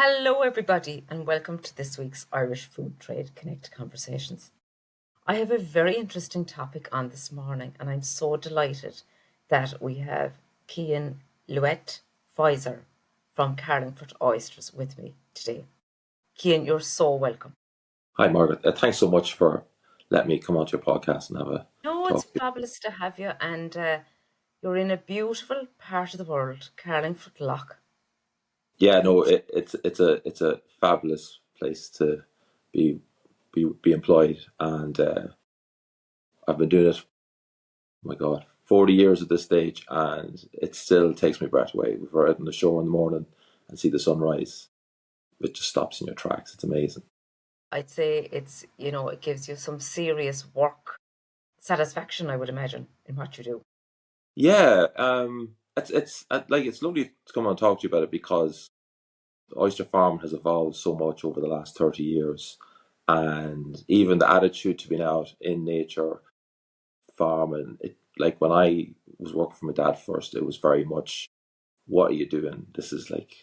Hello, everybody, and welcome to this week's Irish Food Trade Connect Conversations. I have a very interesting topic on this morning, and I'm so delighted that we have Kian Louët-Feisser from Carlingford Oysters with me today. Kian, you're so welcome. Hi, Margaret. Thanks so much for letting me come onto your podcast and have a No, it's talk. fabulous to have you, and you're in a beautiful part of the world, Carlingford Lough. Yeah, no, it's a fabulous place to be employed, and I've been doing it. Oh my God, 40 years at this stage, and it still takes my breath away. We're out on the shore in the morning and see the sunrise. It just stops in your tracks. It's amazing. I'd say it gives you some serious work satisfaction, I would imagine, in what you do. Yeah, it's lovely to come and talk to you about it because the oyster farm has evolved so much over the last 30 years. And even the attitude to being out in nature, farming, like when I was working for my dad first, it was very much, what are you doing? This is like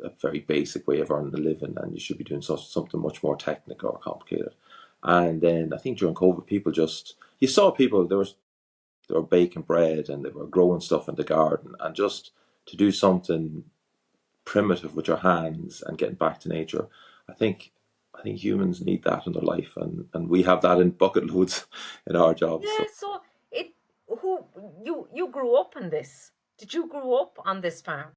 a very basic way of earning a living, and you should be doing something much more technical or complicated. And then I think during COVID, you saw people, they were baking bread and they were growing stuff in the garden, and just to do something primitive with your hands and getting back to nature. I think humans need that in their life, and we have that in bucket loads in our jobs. Yeah, so you grew up in this. Did you grow up on this farm?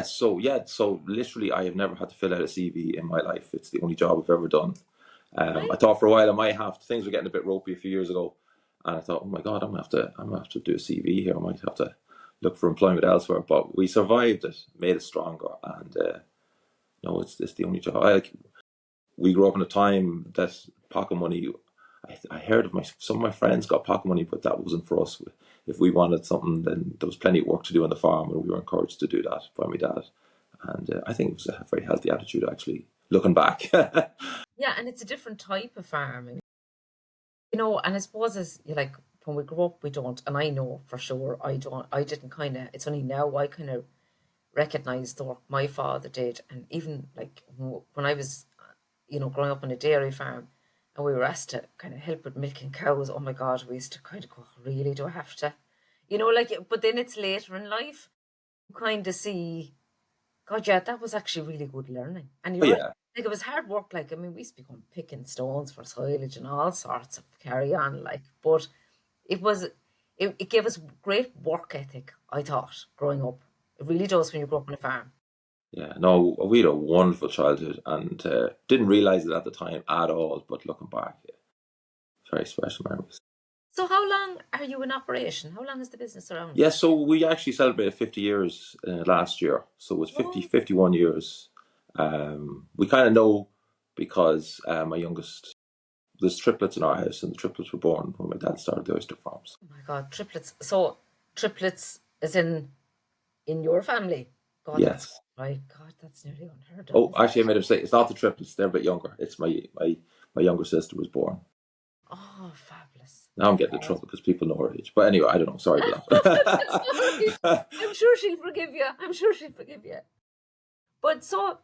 So literally, I have never had to fill out a CV in my life. It's the only job I've ever done. Right? I thought for a while I might have to, things were getting a bit ropey a few years ago, and I thought, oh my God, I'm gonna have to do a CV here. I might have to look for employment elsewhere. But we survived it, made it stronger, and no, it's the only job. We grew up in a time that pocket money. I heard of some of my friends got pocket money, but that wasn't for us. If we wanted something, then there was plenty of work to do on the farm, and we were encouraged to do that by my dad. And I think it was a very healthy attitude, actually, looking back. Yeah, and it's a different type of farming. And I suppose as you like when we grow up we don't, and I know for sure I didn't it's only now I kind of recognize the work my father did, and even like when I was growing up on a dairy farm and we were asked to kind of help with milking cows. Oh my God, we used to kind of go, really, do I have to? But then it's later in life, you kind of see, God, yeah, that was actually really good learning. And Oh you're right, yeah, like it was hard work. Like, I mean, we used to be going picking stones for silage and all sorts of carry on, but it was, it gave us great work ethic, I thought, growing up. It really does when you grow up on a farm. yeah. No, we had a wonderful childhood, and didn't realize it at the time at all. But looking back, yeah, very special memories. So how long are you in operation? How long is the business around? Yeah, so we actually celebrated 50 years last year. So it was Oh, 51 years. We kind of know because there's triplets in our house, and the triplets were born when my dad started the oyster farms. oh my God, triplets. So triplets is in your family. God, that's Yes. right. God, that's nearly unheard of, Oh, isn't actually, I it? made a mistake. It's not the triplets. They're a bit younger. It's my younger sister was born. Oh, fabulous. Now I'm Oh getting in God. trouble because people know her age. But anyway, I don't know. Sorry for That's all right. that. I'm sure she'll forgive you. I'm sure she'll forgive you. But so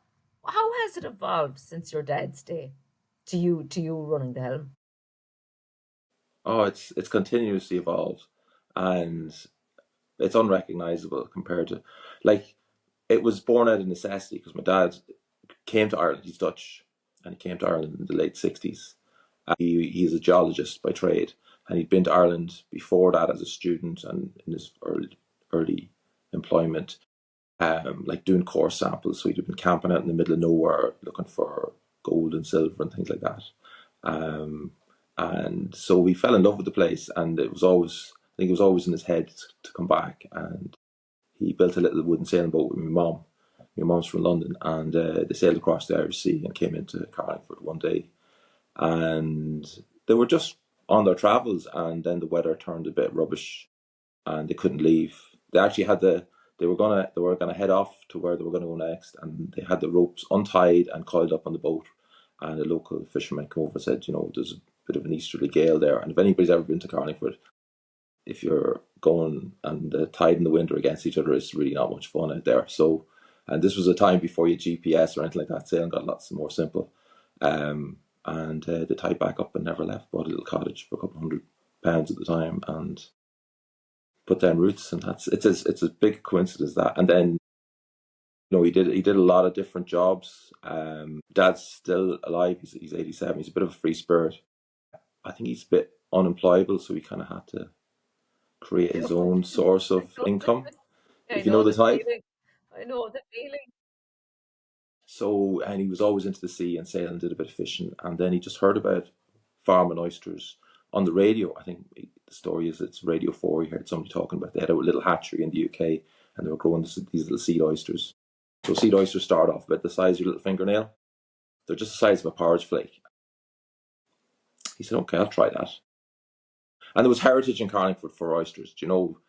how has it evolved since your dad's day to you running the helm? Oh, it's continuously evolved, and it's unrecognizable compared to, like, it was born out of necessity because my dad came to Ireland. He's Dutch, and he came to Ireland in the late 60s. He's a geologist by trade, and he'd been to Ireland before that as a student and in his early employment, like doing core samples. So he'd have been camping out in the middle of nowhere looking for gold and silver and things like that. Um, and so we fell in love with the place, and I think it was always in his head to come back. And he built a little wooden sailing boat with my mom. My mom's from London, and they sailed across the Irish Sea and came into Carlingford one day. And they were just on their travels, and then the weather turned a bit rubbish, and they couldn't leave. They actually had they were gonna head off to where they were gonna go next, and they had the ropes untied and coiled up on the boat. And a local fisherman came over and said, there's a bit of an easterly gale there, and if anybody's ever been to Carlingford, if you're going and the tide and the wind are against each other, it's really not much fun out there. So And this was a time before you GPS or anything like that. Sailing got lots more simple. And they tied back up and never left. Bought a little cottage for a couple £100 at the time and put down roots. And it's a big coincidence that. And then he did a lot of different jobs. Dad's still alive. He's 87. He's a bit of a free spirit. I think he's a bit unemployable, so he kind of had to create his own source of income. I If you know know the the type. feeling. I know the feeling. So, and he was always into the sea and sailing, did a bit of fishing, and then he just heard about farming oysters on the radio. I think the story is it's Radio 4. He heard somebody talking about they had a little hatchery in the UK and they were growing these little seed oysters. So seed oysters start off about the size of your little fingernail. They're just the size of a porridge flake. He said, okay, I'll try that. And there was heritage in Carlingford for oysters. Do you know,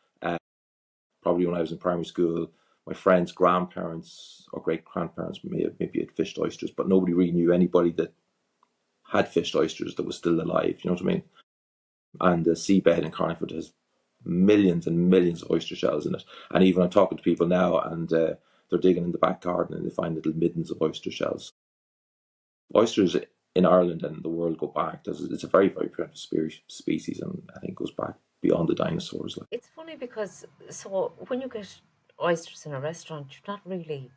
probably when I was in primary school, my friends' grandparents or great-grandparents maybe had fished oysters, but nobody really knew anybody that had fished oysters that was still alive. You know what I mean? And the seabed in Carlingford has millions and millions of oyster shells in it. And even I'm talking to people now, and they're digging in the back garden and they find little middens of oyster shells. Oysters in Ireland and the world go back. It's a very, very primitive species, and I think goes back beyond the dinosaurs. It's funny because so when you get oysters in a restaurant, you're not really.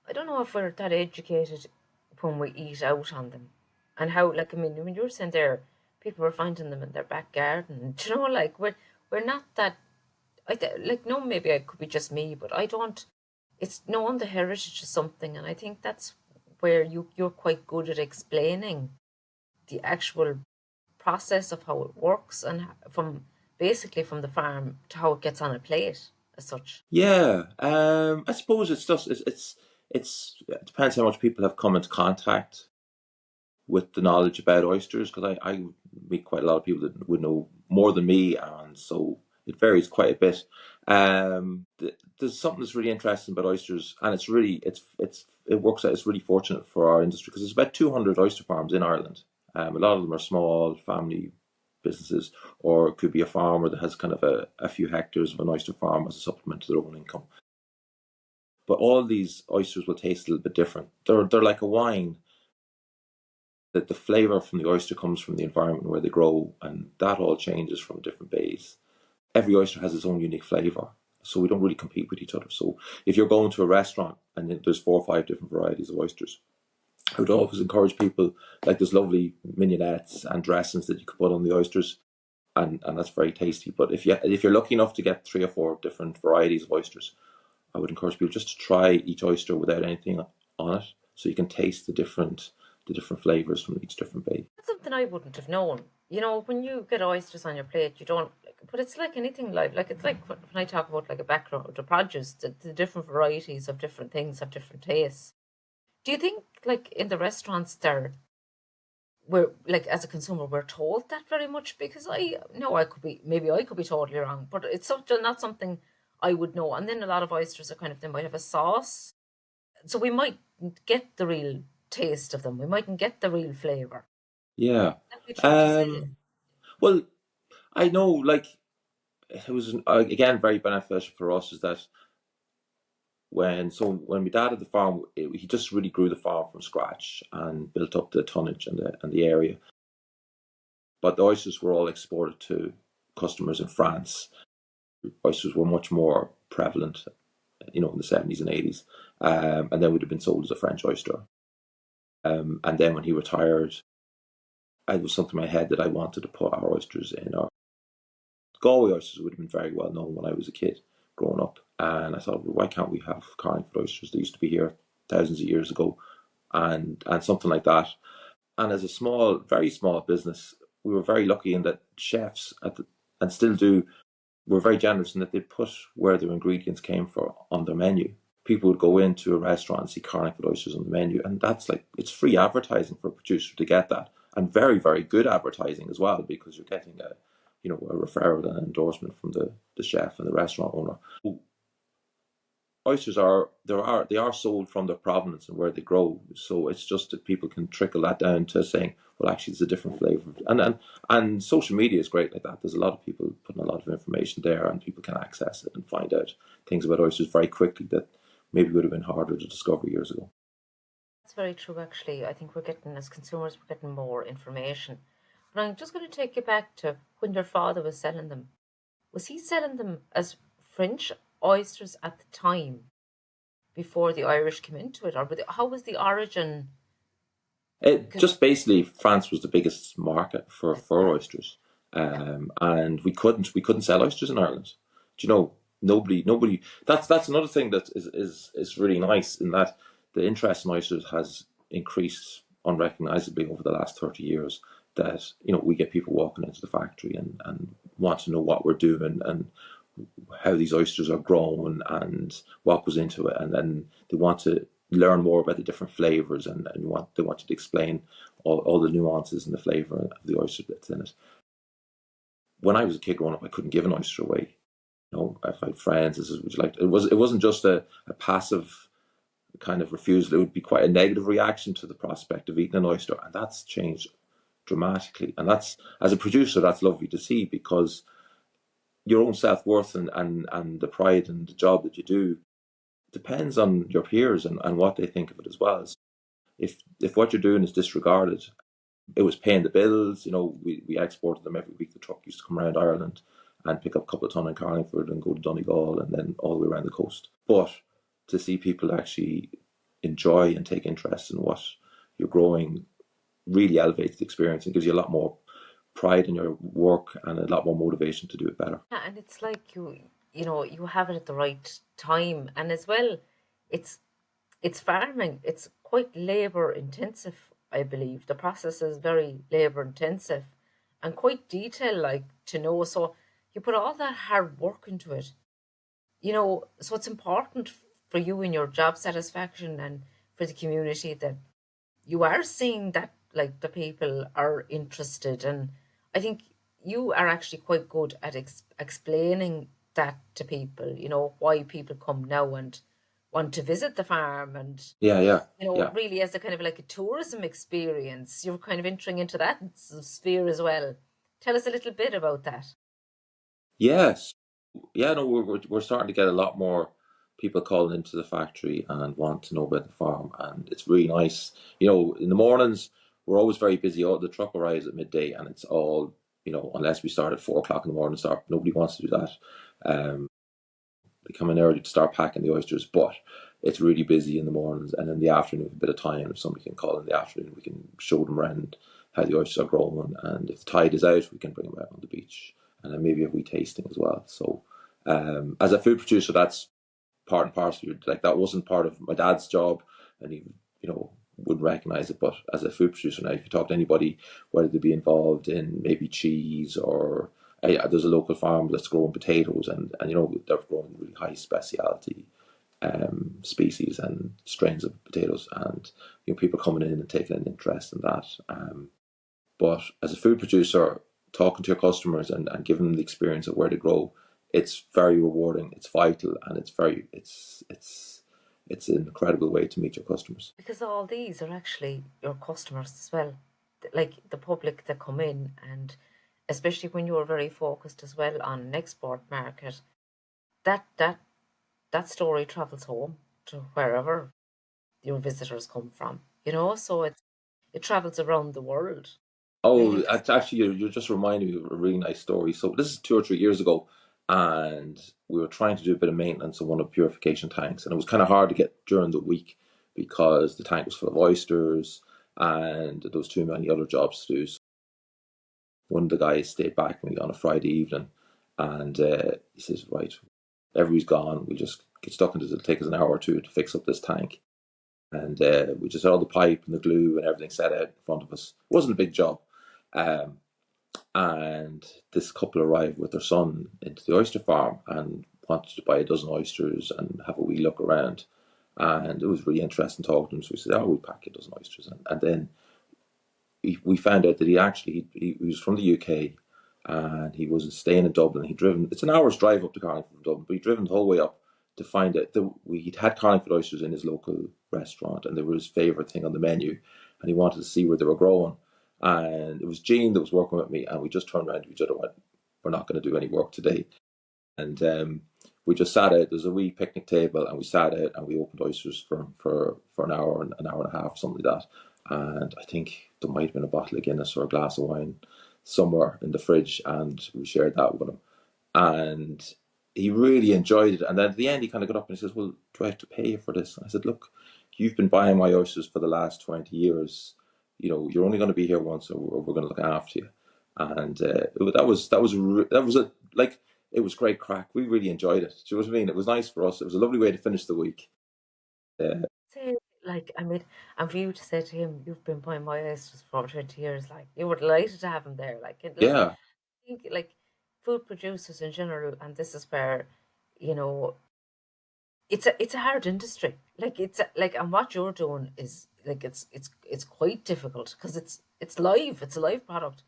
I don't know if we're that educated when we eat out on them, and how like I mean when you were saying there, people were finding them in their back garden. Do you know, like we're not that. Like no, maybe it could be just me, but I don't. It's knowing the heritage of something, and I think that's where you're quite good at explaining the actual process of how it works and from basically from the farm to how it gets on a plate as such. Yeah, I suppose it's just it depends how much people have come into contact with the knowledge about oysters, because I meet quite a lot of people that would know more than me, and so it varies quite a bit. There's something that's really interesting about oysters, and it works out. It's really fortunate for our industry because there's about 200 oyster farms in Ireland. A lot of them are small family businesses, or it could be a farmer that has kind of a few hectares of an oyster farm as a supplement to their own income. But all these oysters will taste a little bit different. They're like a wine. That the flavour from the oyster comes from the environment where they grow, and that all changes from different bays. Every oyster has its own unique flavour, so we don't really compete with each other. So if you're going to a restaurant and there's 4 or 5 different varieties of oysters, I would always encourage people, like there's lovely mignonettes and dressings that you could put on the oysters, and that's very tasty. But if you're lucky enough to get 3 or 4 different varieties of oysters, I would encourage people just to try each oyster without anything on it, so you can taste the different flavours from each different bay. That's something I wouldn't have known. You know, when you get oysters on your plate, you don't. But it's like anything live. Like it's like when I talk about like a background, the produce, the different varieties of different things have different tastes. Do you think like in the restaurants there, we're like as a consumer we're told that very much? Because I know I could be maybe I could be totally wrong, but it's not something I would know. And then a lot of oysters are kind of they might have a sauce, so we might get the real taste of them. We mightn't get the real flavor. Yeah. That'd be true to say. Um, well, I know, like, it was again very beneficial for us is that when my dad had the farm, he just really grew the farm from scratch and built up the tonnage and the area. But the oysters were all exported to customers in France. Oysters were much more prevalent, in the 70s and 80s, and then would have been sold as a French oyster. And then when he retired, it was something in my head that I wanted to put our oysters in our Galway oysters would have been very well known when I was a kid growing up. And I thought, well, why can't we have Carlingford oysters? They used to be here thousands of years ago, and something like that. And as a small, very small business, we were very lucky in that chefs and still do, were very generous in that they put where their ingredients came from on their menu. People would go into a restaurant and see Carlingford oysters on the menu, and that's like it's free advertising for a producer to get that, and very, very good advertising as well, because you're getting a referral and an endorsement from the chef and the restaurant owner. Oysters they are sold from their provenance and where they grow, so it's just that people can trickle that down to saying, well, actually, it's a different flavour, and social media is great like that. There's a lot of people putting a lot of information there, and people can access it and find out things about oysters very quickly that maybe would have been harder to discover years ago. That's very true, actually. I think we're getting, as consumers, we're getting more information. But I'm just going to take you back to when your father was selling them. Was he selling them as French oysters at the time before the Irish came into it? Or how was the origin? It Because, just basically France was the biggest market for yeah, oysters, yeah. and we couldn't sell oysters in Ireland. Do you know? Nobody. That's another thing that is really nice in that the interest in oysters has increased unrecognisably over the last 30 years. That we get people walking into the factory and want to know what we're doing and how these oysters are grown and what goes into it, and then they want to learn more about the different flavors and they want you to explain all the nuances and the flavor of the oyster that's in it. When I was a kid growing up, I couldn't give an oyster away. If I had friends, this is would you like it wasn't just a passive kind of refusal. It would be quite a negative reaction to the prospect of eating an oyster, and that's changed dramatically. And that's, as a producer, that's lovely to see, because your own self-worth and the pride and the job that you do depends on your peers and what they think of it as well. So if what you're doing is disregarded, it was paying the bills. We exported them every week. The truck used to come around Ireland and pick up a couple of ton in Carlingford and go to Donegal and then all the way around the coast. But to see people actually enjoy and take interest in what you're growing really elevates the experience and gives you a lot more pride in your work and a lot more motivation to do it better. Yeah, and it's like you have it at the right time, and as well, it's it's farming. It's quite labor intensive, I believe. The process is very labor intensive and quite detailed, like to know. So you put all that hard work into it, so it's important for you in your job satisfaction and for the community that you are seeing that like the people are interested. And I think you are actually quite good at explaining that to people, why people come now and want to visit the farm. And Yeah, yeah, yeah. really as a kind of like a tourism experience, you're kind of entering into that sphere as well. Tell us a little bit about that. Yes. Yeah, no, we're starting to get a lot more people calling into the factory and want to know about the farm, and it's really nice. In the mornings we're always very busy. All the truck arrives at midday, and it's all unless we start at 4 o'clock in the morning. Start Nobody wants to do that. They come in early to start packing the oysters, but it's really busy in the mornings, and in the afternoon, a bit of time. If somebody can call in the afternoon, we can show them around how the oysters are growing, and if the tide is out, we can bring them out on the beach, and then maybe a wee tasting as well. So, as a food producer, that's part and parcel. Like, that wasn't part of my dad's job, and he, wouldn't recognize it. But as a food producer now, if you talk to anybody, whether they be involved in maybe cheese or there's a local farm that's growing potatoes, and they're growing really high speciality species and strains of potatoes, and people coming in and taking an interest in that. But as a food producer, talking to your customers and giving them the experience of where to grow, it's very rewarding. It's vital, and it's an incredible way to meet your customers. Because all these are actually your customers as well, like the public that come in. And especially when you're very focused as well on an export market, that that that story travels home to wherever your visitors come from, so it travels around the world, Oh, really. it's actually, you're just reminding me of a really nice story. So this is 2 or 3 years ago, and we were trying to do a bit of maintenance on one of the purification tanks, and it was kind of hard to get during the week because the tank was full of oysters, and there was too many other jobs to do. So one of the guys stayed back with me on a Friday evening, and he says, "Right, everybody's gone. We just get stuck into it. It'll take us an hour or two to fix up this tank." And we just had all the pipe and the glue and everything set out in front of us. It wasn't a big job. Um, and this couple arrived with their son into the oyster farm and wanted to buy a dozen oysters and have a wee look around. And it was really interesting talking to them. So we said, "Oh, we'll pack a dozen oysters." And then we found out that he was from the UK, and he was staying in Dublin. It's an hour's drive up to Carlingford from Dublin, but he'd driven the whole way up to find out that he'd had Carlingford oysters in his local restaurant, and they were his favourite thing on the menu, and he wanted to see where they were growing. And it was Jean that was working with me, and we just turned around to each other and went, "We're not going to do any work today." And we just sat out. There's a wee picnic table, and we sat out and we opened oysters for an hour and a half, something like that. And I think there might have been a bottle of Guinness or a glass of wine somewhere in the fridge, and we shared that with him. And he really enjoyed it. And then at the end, he kind of got up and he says, "Well, do I have to pay you for this?" And I said, "Look, you've been buying my oysters for the last 20 years. You know, you're only going to be here once, so we're going to look after you." And that was a like it was great crack. We really enjoyed it. Do you know what I mean? It was nice for us. It was a lovely way to finish the week. Say, like, I mean, and for you to say to him, "You've been buying my oysters for over 20 years," like, you were delighted to have him there. Like, and look, Yeah, I think, like, food producers in general, and this is where, you know, it's a hard industry. Like, like, and what you're doing is like it's quite difficult because it's live. It's a live product.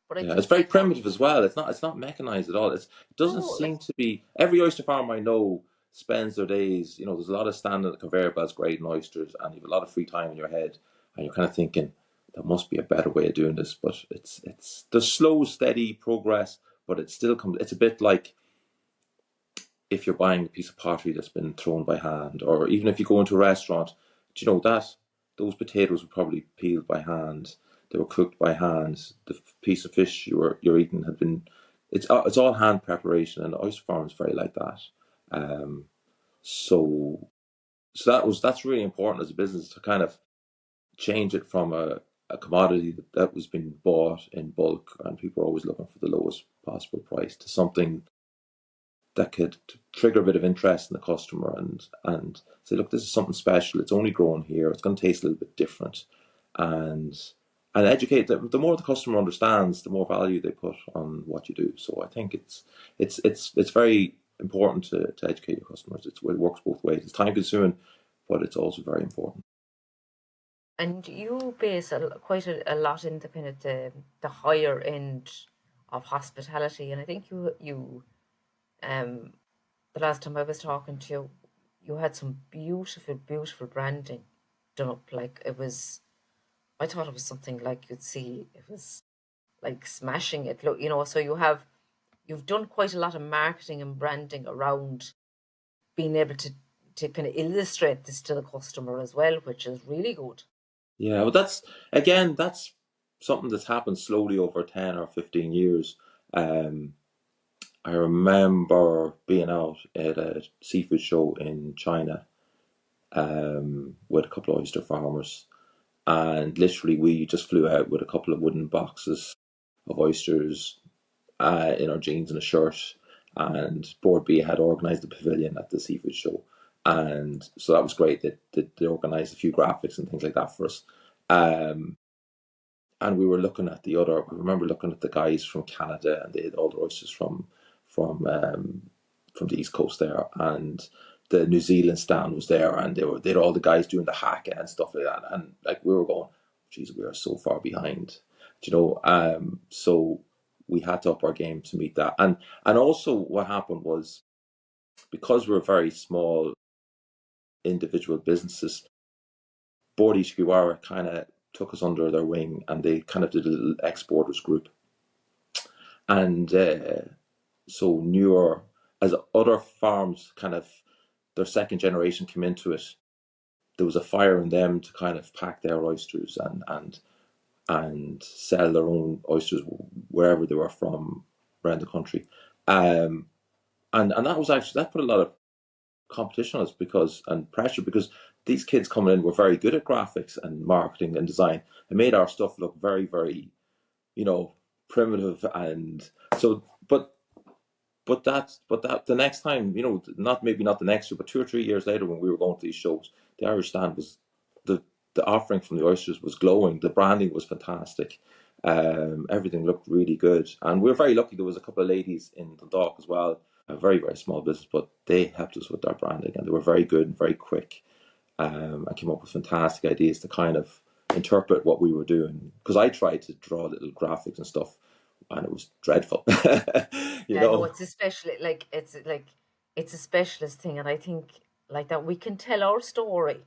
But I yeah. It's think very like what primitive as well. It's not mechanized at all. It doesn't no, like seem to be. Every oyster farm I know spends their days. You know, there's a lot of standing at the conveyor belts grading oysters, and you have a lot of free time in your head, and you're kind of thinking there must be a better way of doing this. But it's the slow, steady progress, but it still comes. It's a bit like if you're buying a piece of pottery that's been thrown by hand, or even if you go into a restaurant, do you know that those potatoes were probably peeled by hand, they were cooked by hand. The piece of fish you're eating had been, it's all hand preparation, and the oyster farm is very like that. Um, so that's really important as a business to kind of change it from a commodity that was being bought in bulk and people are always looking for the lowest possible price to something that could trigger a bit of interest in the customer and say, look, this is something special. It's only grown here. It's going to taste a little bit different, and educate them. The more the customer understands, the more value they put on what you do. So I think it's very important to educate your customers. It works both ways. It's time consuming, but it's also very important. and you base quite a lot in the kind of the higher end of hospitality, and I think you um the last time I was talking to you, you had some beautiful branding done up. Like it was, I thought it was something like you'd see. It was like smashing it. Look, so you've done quite a lot of marketing and branding around being able to kind of illustrate this to the customer as well, which is really good. Yeah, but that's something that's happened slowly over 10 or 15 years. Um, I remember being out at a seafood show in China with a couple of oyster farmers, and literally we just flew out with a couple of wooden boxes of oysters in our jeans and a shirt. And Board B had organised a pavilion at the seafood show, and so that was great. They organised a few graphics and things like that for us. Um, and we were looking at I remember looking at the guys from Canada, and they had all the oysters from um, from the east coast there, and the New Zealand stand was there, and they had all the guys doing the haka and stuff like that, and like we were going, geez, we are so far behind, so we had to up our game to meet that, and also what happened was because we're very small individual businesses, Board Ishikawa kind of took us under their wing, and they kind of did a little exporters group, and so newer as other farms kind of their second generation came into it, there was a fire in them to kind of pack their oysters and sell their own oysters wherever they were from around the country. Um, and that was actually that put a lot of competition on us because and pressure because these kids coming in were very good at graphics and marketing and design. It made our stuff look very, you know, primitive and so but the next time, not maybe not the next year, but 2 or 3 years later when we were going to these shows, the Irish stand was the the offering from the oysters was glowing. The branding was fantastic. Everything looked really good, and we were very lucky. There was a couple of ladies in Dundalk as well, a very small business, but they helped us with their branding, and they were very good and very quick. I came up with fantastic ideas to kind of interpret what we were doing because I tried to draw little graphics and stuff, and it was dreadful. you Yeah, no, know, it's especially like it's a specialist thing, and I think like that we can tell our story.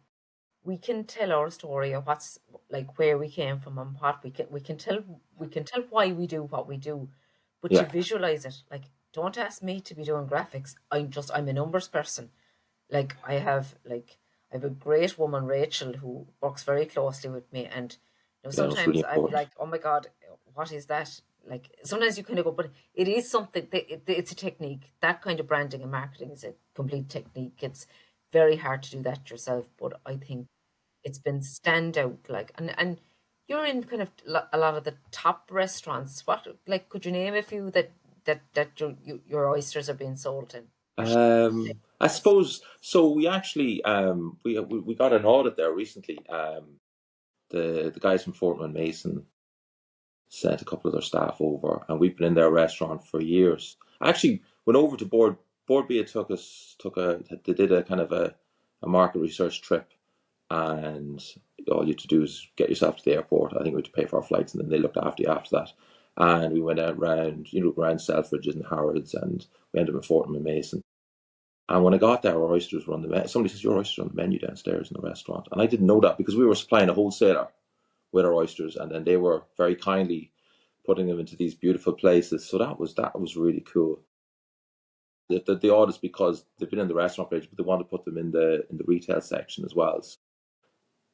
We can tell our story of what's like where we came from and what we can tell why we do what we do, but to yeah, visualize it, like don't ask me to be doing graphics. I'm a numbers person. Like I have a great woman, Rachel, who works very closely with me, and Yeah, that's really sometimes I'd be important. like, oh my God, what is that? Like sometimes you kind of go, but it is something. It's a technique. That kind of branding and marketing is a complete technique. It's very hard to do that yourself, but I think it's been standout. Like and you're in kind of a lot of the top restaurants. What like could you name a few that your oysters are being sold in? Or I suppose so. We actually we got an audit there recently. The guys from Fortnum and Mason sent a couple of their staff over, and we've been in their restaurant for years. I actually went over to Board Bia took a they did a kind of a market research trip, and all you had to do is get yourself to the airport. I think we had to pay for our flights, and then they looked after you after that. And we went out around, around Selfridges and Harrods, and we ended up in Fortnum and Mason. And when I got there, our oysters were on the menu. Somebody says, your oysters are on the menu downstairs in the restaurant. And I didn't know that because we were supplying a wholesaler with our oysters, and then they were very kindly putting them into these beautiful places. So that was really cool. The audits, because they've been in the restaurant page, but they want to put them in the retail section as well. So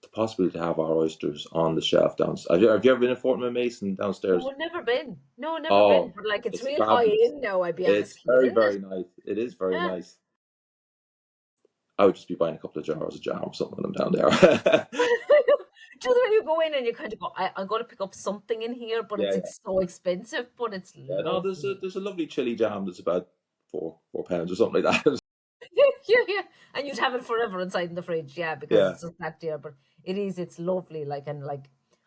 the possibility to have our oysters on the shelf downstairs. Have you ever been in Fortnum and Mason downstairs? no, never been. No, never been. Oh, But like it's it's real high fabulous. in now, I'd be It's asking, very, isn't it? very nice. It is very Yeah. nice. I would just be buying a couple of jars of jam or something when I'm down there. Just when you go in and you kind of go, I'm going to pick up something in here, but Yeah, so expensive, but it's yeah. No, there's a lovely. there's a lovely chili jam that's about four pounds or something like that. Yeah, yeah. And you'd have it forever inside in the fridge, yeah, because Yeah. it's just that dear. But it's lovely. Like,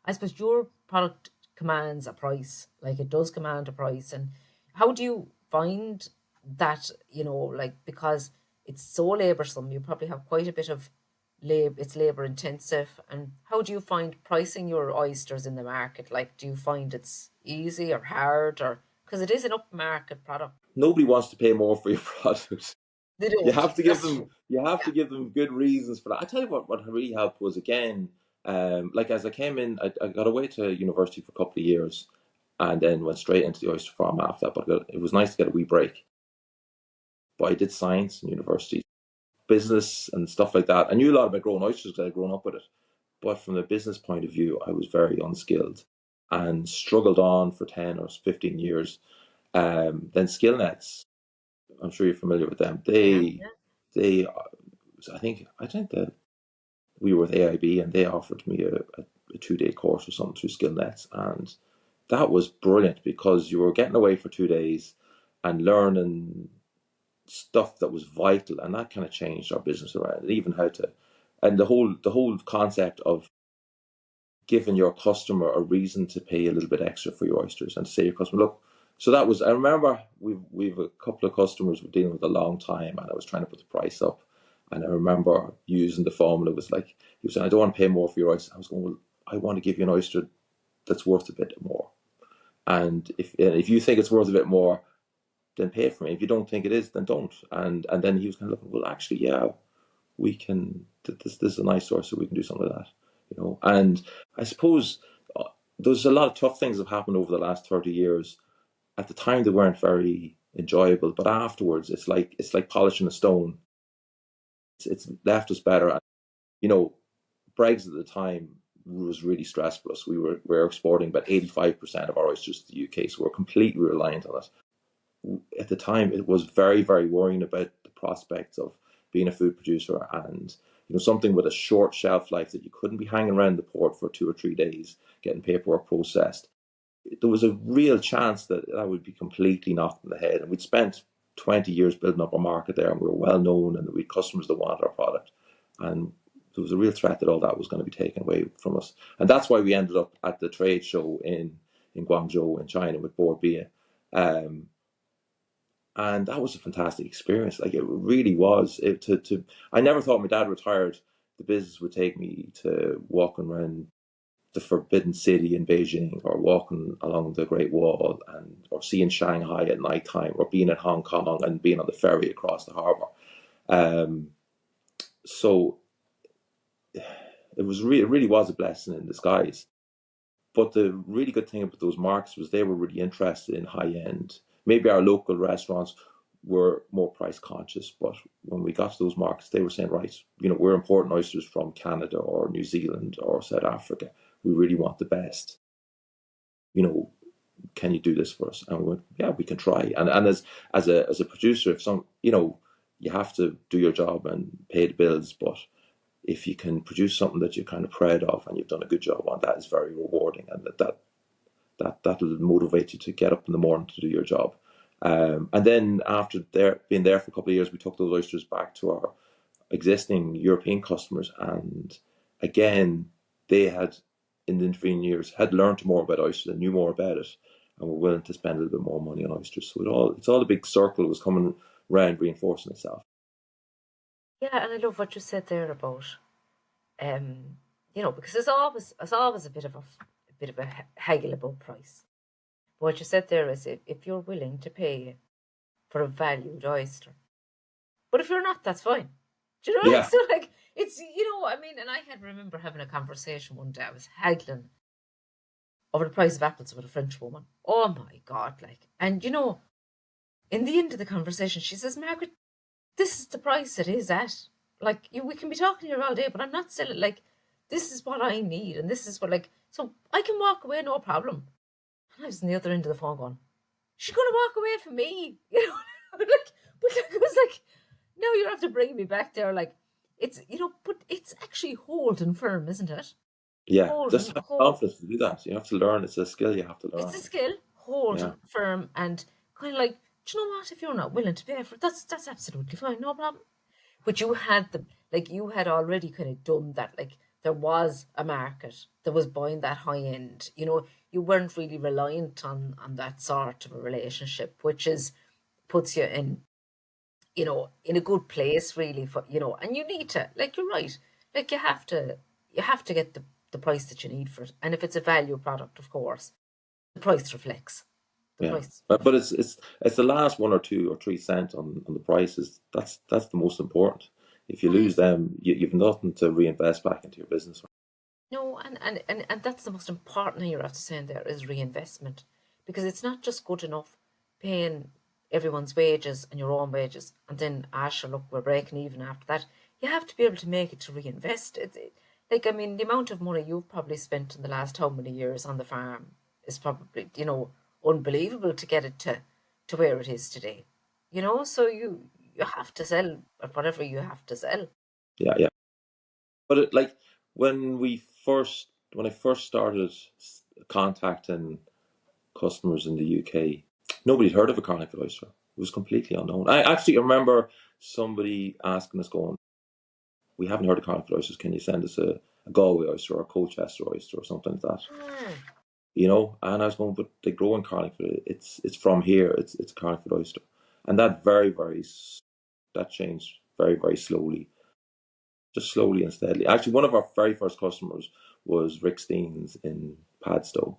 I suppose your product commands a price. Like, it does command a price. And how do you find that, like, because it's so laborsome, you probably have quite a bit of it's labor intensive. And how do you find pricing your oysters in the market? Like, do you find it's easy or hard, or because it is an upmarket product? Nobody wants to pay more for your product. They You don't. have to give That's them true. you have Yeah. to give them good reasons for that. I tell you what really helped was, again, like as I came in, I got away to university for a couple of years, and then went straight into the oyster farm after that. But it was nice to get a wee break. But I did science in university, business and stuff like that. I knew a lot about growing oysters because I'd grown up with it. But from a business point of view, I was very unskilled and struggled on for 10 or 15 years. Then skill nets, I'm sure you're familiar with them. Yeah. They, I think that we were with AIB, and they offered me a 2 day course or something through skill nets. And that was brilliant because you were getting away for 2 days and learning stuff that was vital, and that kind of changed our business around, and even how to, and the whole concept of giving your customer a reason to pay a little bit extra for your oysters, and to say to your customer, look. So that was, I remember we've a couple of customers we're dealing with a long time, and I was trying to put the price up, and I remember using the formula. It was like, he was saying, I don't want to pay more for your oyster. I was going, well, I want to give you an oyster that's worth a bit more, and if you think it's worth a bit more, then pay for me. If you don't think it is, then don't. And then he was kind of looking, well, actually, yeah, we can. This is a nice source, so we can do something like that. And I suppose there's a lot of tough things that have happened over the last 30 years. At the time, they weren't very enjoyable, but afterwards, it's like polishing a stone. It's left us better. And, you know, Brexit at the time was really stressful for us. We were exporting about 85% of our oysters to the UK, so we're completely reliant on it. At the time, it was very, very worrying about the prospects of being a food producer, and something with a short shelf life, that you couldn't be hanging around the port for 2 or 3 days getting paperwork processed. There was a real chance that that would be completely knocked in the head. And we'd spent 20 years building up a market there, and we were well known, and we had customers that wanted our product. And there was a real threat that all that was going to be taken away from us. And that's why we ended up at the trade show in Guangzhou in China with Board Bia. Um, and that was a fantastic experience. Like, it really was. I never thought my dad retired, the business would take me to walking around the Forbidden City in Beijing, or walking along the Great Wall, or seeing Shanghai at night time, or being in Hong Kong and being on the ferry across the harbour. Um, so it really was a blessing in disguise. But the really good thing about those markets was they were really interested in high end maybe our local restaurants were more price conscious, but when we got to those markets, they were saying, right, we're importing oysters from Canada or New Zealand or South Africa. We really want the best. Can you do this for us? And we went, yeah, we can try. And as a producer, if you have to do your job and pay the bills, but if you can produce something that you're kind of proud of and you've done a good job on, that is very rewarding, and that'll motivate you to get up in the morning to do your job. And then after being there for a couple of years, we took those oysters back to our existing European customers, and again, they had, in the intervening years, had learned more about oysters and knew more about it, and were willing to spend a little bit more money on oysters. So it's all a big circle that was coming round, reinforcing itself. Yeah, and I love what you said there about, because it's always a bit of a haggle about price. But what you said there is if you're willing to pay for a valued oyster, but if you're not, that's fine. Do you know? Yeah, So like it's and I remember having a conversation one day. I was haggling over the price of apples with a French woman. Oh my God, and in the end of the conversation, she says, Margaret, this is the price it is at. We can be talking here all day, but I'm not selling. This is what I need, and this is what so I can walk away, no problem. And I was on the other end of the phone going, she's going to walk away from me, but I was like, no, you have to bring me back there. It's but it's actually holding firm, isn't it? yeah. Just Holding, have hold. confidence to do that. You have to learn. It's a skill you have to It's a learn. skill, Yeah, holding firm, and kind of do you know what? If you're not willing to pay for it, that's absolutely fine, no problem. But you had already kind of done that. There was a market that was buying that high end. You weren't really reliant on that sort of a relationship, which puts you in a good place really and you need to, you're right. You have to get the price that you need for it. And if it's a value product, of course, the price reflects. The yeah. price But reflects. it's the last 1 or 2 or 3 cents on the prices. That's the most important. If you That lose is. them, you've nothing to reinvest back into your business. No, and that's the most important thing you have to say in there is reinvestment. Because it's not just good enough paying everyone's wages and your own wages and then, sure, look, we're breaking even after that. You have to be able to make it to reinvest. The amount of money you've probably spent in the last how many years on the farm is probably, unbelievable to get it to where it is today. So you have to sell at whatever you have to sell. Yeah, yeah. But when I first started contacting customers in the UK, nobody had heard of a Carlingford oyster. It was completely unknown. I actually remember somebody asking us, going, "We haven't heard of Carlingford oysters. Can you send us a Galway oyster or a Colchester oyster or something like that?" Ah, And I was going, "But they grow in Carlingford. It's from here. It's a Carlingford oyster." And that that changed very, very slowly, just slowly and steadily. Actually, one of our very first customers was Rick Steens in Padstow,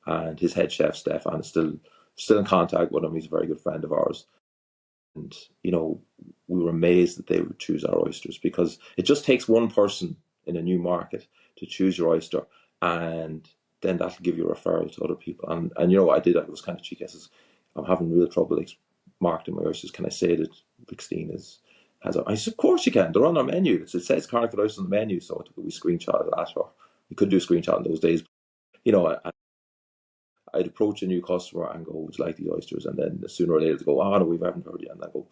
and his head chef Stefan is still in contact with him. He's a very good friend of ours, and we were amazed that they would choose our oysters, because it just takes one person in a new market to choose your oyster, and then that'll give you a referral to other people. And what I did, I was kind of cheeky. I says, I'm having real trouble marketing my oysters. Can I say that Rick Steen I said, of course you can. They're on our menu. It says Carlingford Oysters on the menu, so we screenshot that, or we could do a screenshot in those days. I'd approach a new customer and go, "Would you like these oysters?" And then sooner or later they go, "Oh no, we haven't heard yet." And I go,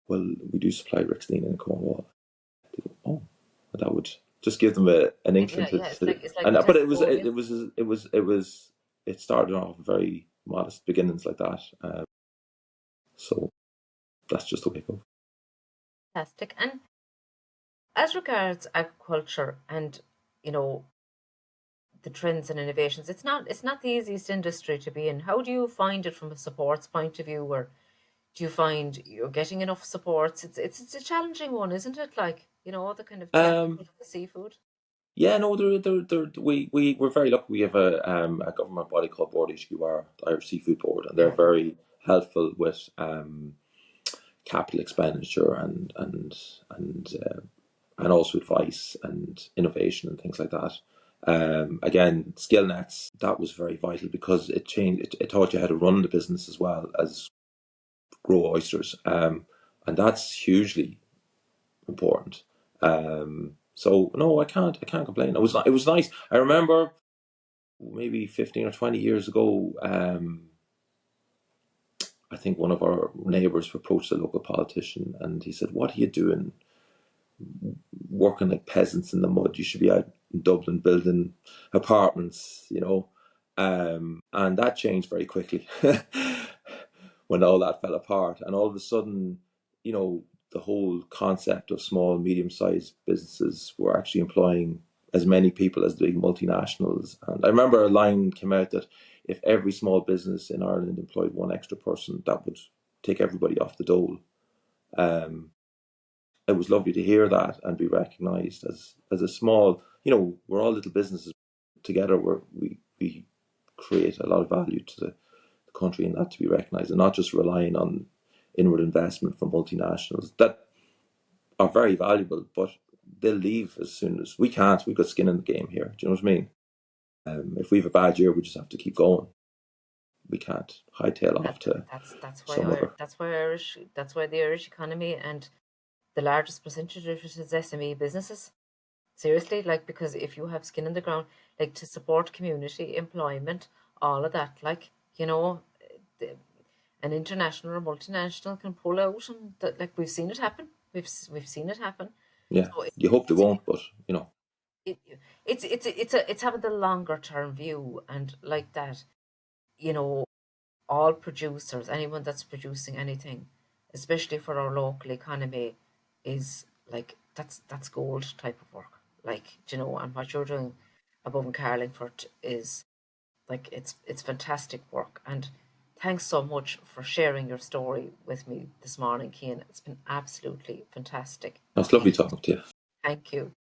"Well, we do supply Rick Steen in Cornwall." They go, "Oh," and that would just give them an inkling yeah, to, yeah. It's like and a but it was testimonial. it started off very modest beginnings like that. So that's just the way it goes. Fantastic. And as regards agriculture and you know the trends and innovations, it's not the easiest industry to be in. How do you find it from a supports point of view, or do you find you're getting enough supports? It's a challenging one, isn't it? The Um, agriculture, the seafood. yeah, no, we're very lucky. We have a government body called Board HQR, the Irish Seafood Board, and they're Yeah, yeah. very helpful with capital expenditure and also advice and innovation and things like that. Again, skill nets, that was very vital because it changed. It taught you how to run the business as well as grow oysters, and that's hugely important. So no, I can't complain. It was nice. I remember maybe 15 or 20 years ago. I think one of our neighbours approached a local politician, and he said, "What are you doing? Working like peasants in the mud. You should be out in Dublin building apartments, you know." And that changed very quickly when all that fell apart. And all of a sudden, you know, the whole concept of small, medium-sized businesses were actually employing as many people as the big multinationals. And I remember a line came out that if every small business in Ireland employed one extra person, that would take everybody off the dole. Um, it was lovely to hear that and be recognised as a small, you know, we're all little businesses together. We create a lot of value to the country, and that to be recognised, and not just relying on inward investment from multinationals that are very valuable, but they'll leave as soon as we can't. We've got skin in the game here. Do you know what I mean? If we have a bad year, we just have to keep going. We can't hightail off to some other. That's why the Irish economy and the largest percentage of it is SME businesses. Seriously, like, because if you have skin in the ground, like, to support community employment, all of that, like, you know, the, an international or multinational can pull out, and that, like, we've seen it happen. We've seen it happen. Yeah, So you hope they it's won't, but you know. it, it's having the longer term view, and like that, you know, all producers, anyone that's producing anything, especially for our local economy, is like that's gold type of work. Like, you know, and what you're doing above in Carlingford is like it's fantastic work. And thanks so much for sharing your story with me this morning, Kian. It's been absolutely fantastic. It's lovely talking to you. Thank you.